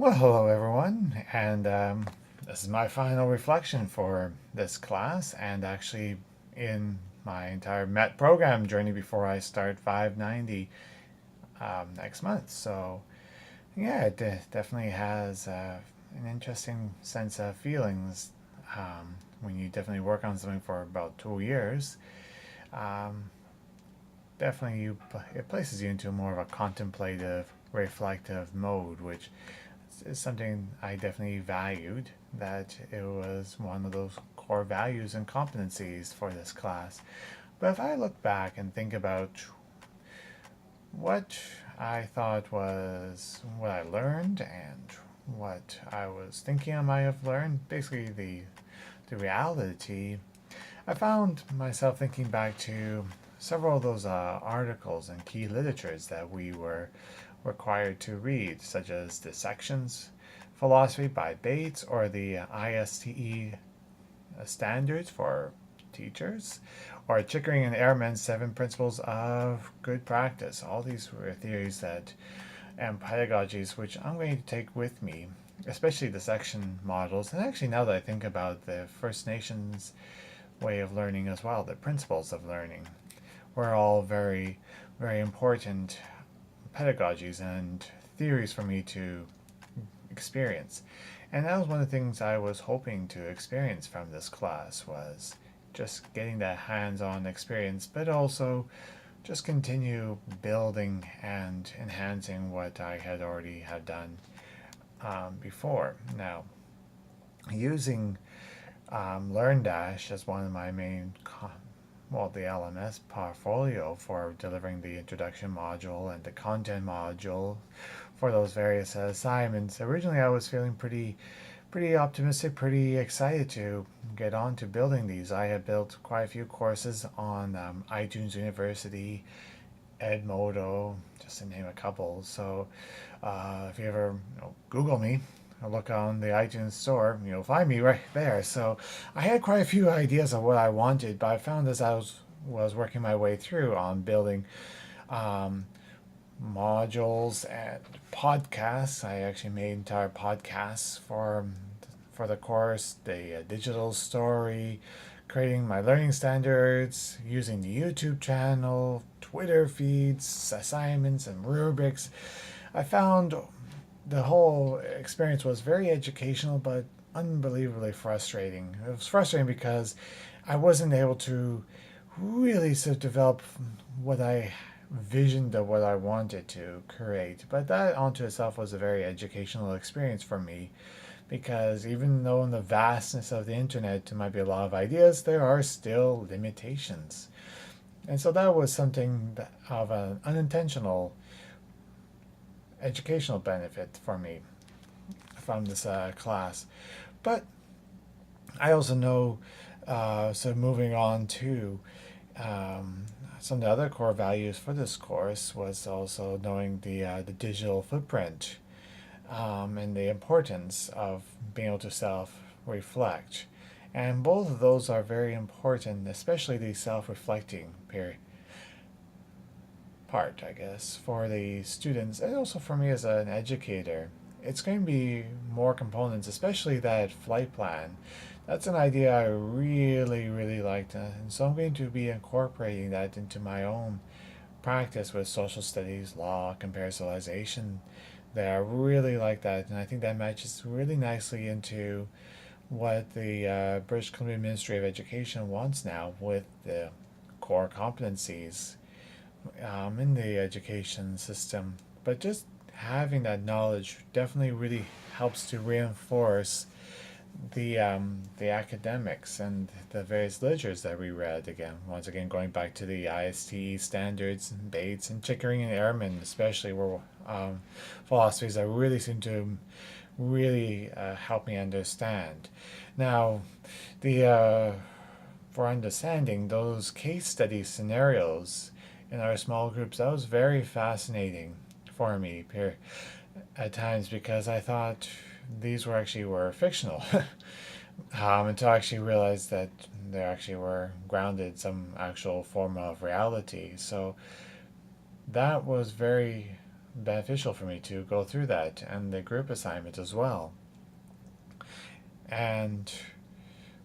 Well, hello everyone, and this is my final reflection for this class, and actually in my entire MET program journey before I start 590 next month. So, yeah, it definitely has an interesting sense of feelings when you definitely work on something for about 2 years. Um, Definitely, it places you into more of a contemplative, reflective mode, which is something I definitely valued, that it was one of those core values and competencies for this class. But if I look back and think about what I thought was what I learned and what I was thinking I might have learned, basically the reality, I found myself thinking back to several of those articles and key literatures that we were required to read, such as Dissections Philosophy by Bates or the ISTE standards for teachers, or Chickering and Ehrman's Seven Principles of Good Practice. All these were theories that and pedagogies which I'm going to take with me, especially the section models. And actually, now that I think about the First Nations way of learning as well, the principles of learning, were all very, very important pedagogies and theories for me to experience. And that was one of the things I was hoping to experience from this class, was just getting that hands-on experience, but also just continue building and enhancing what I had already had done before. Now, using LearnDash as one of my main the LMS portfolio for delivering the introduction module and the content module for those various assignments. Originally, I was feeling pretty optimistic, pretty excited to get on to building these. I had built quite a few courses on iTunes University, Edmodo, just to name a couple. So if you ever Google me, look on the iTunes store, you'll find me right there. So I had quite a few ideas of what I wanted, but I found as I was working my way through on building um, modules and podcasts. I actually made entire podcasts for the course, the digital story, creating my learning standards, using the YouTube channel, Twitter feeds, assignments, and rubrics. I found the whole experience was very educational, but unbelievably frustrating. It was frustrating because I wasn't able to really sort of develop what I visioned of what I wanted to create. But that onto itself was a very educational experience for me, because even though in the vastness of the internet there might be a lot of ideas, there are still limitations. And so that was something of an unintentional educational benefit for me from this class. But I also know, so moving on to um, some of the other core values for this course was also knowing the digital footprint and the importance of being able to self-reflect. And both of those are very important, especially the self-reflecting part, I guess, for the students and also for me as an educator. It's going to be more components, especially that flight plan. That's an idea I really, really liked, and so I'm going to be incorporating that into my own practice with social studies, law, comparativization. That I really like that, and I think that matches really nicely into what the British Columbia Ministry of Education wants now with the core competencies in the education system. But just having that knowledge definitely really helps to reinforce the academics and the various literatures that we read. Again, once again, going back to the ISTE standards, and Bates and Chickering and Ehrman, especially, were philosophies that really seem to really help me understand. Now, the for understanding those case study scenarios in our small groups, that was very fascinating for me at times, because I thought these were fictional until I actually realized that they actually were grounded some actual form of reality. So that was very, beneficial for me to go through that and the group assignment as well. And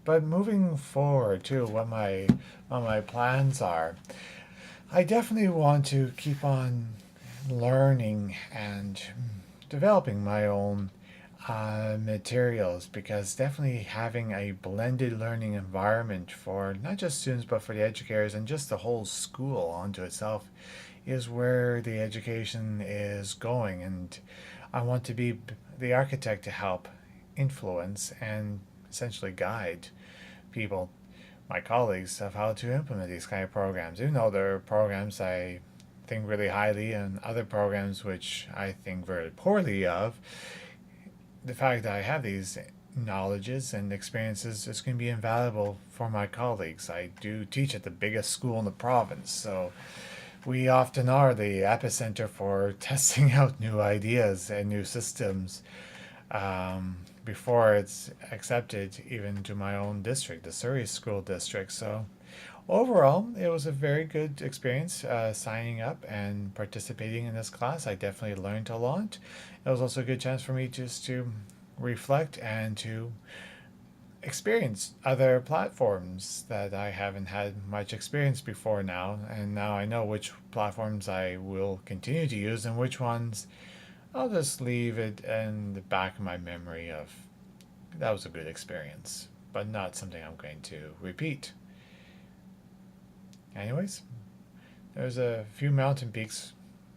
but moving forward to what my plans are, I definitely want to keep on learning and developing my own materials, because definitely having a blended learning environment for not just students but for the educators and just the whole school onto itself is where the education is going. And I want to be the architect to help influence and essentially guide people, my colleagues, of how to implement these kind of programs. Even though there are programs I think really highly and other programs which I think very poorly of, the fact that I have these knowledges and experiences is going to be invaluable for my colleagues. I do teach at the biggest school in the province, so we often are the epicenter for testing out new ideas and new systems before it's accepted even to my own district, the Surrey School District. So overall, it was a very good experience signing up and participating in this class. I definitely learned a lot. It was also a good chance for me just to reflect and to experience other platforms that I haven't had much experience before now. And now I know which platforms I will continue to use and which ones I'll just leave it in the back of my memory of that was a good experience, but not something I'm going to repeat. Anyways, there's a few mountain peaks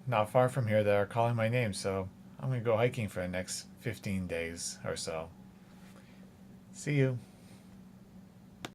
not far from here that are calling my name, so I'm going to go hiking for the next 15 days or so. See you.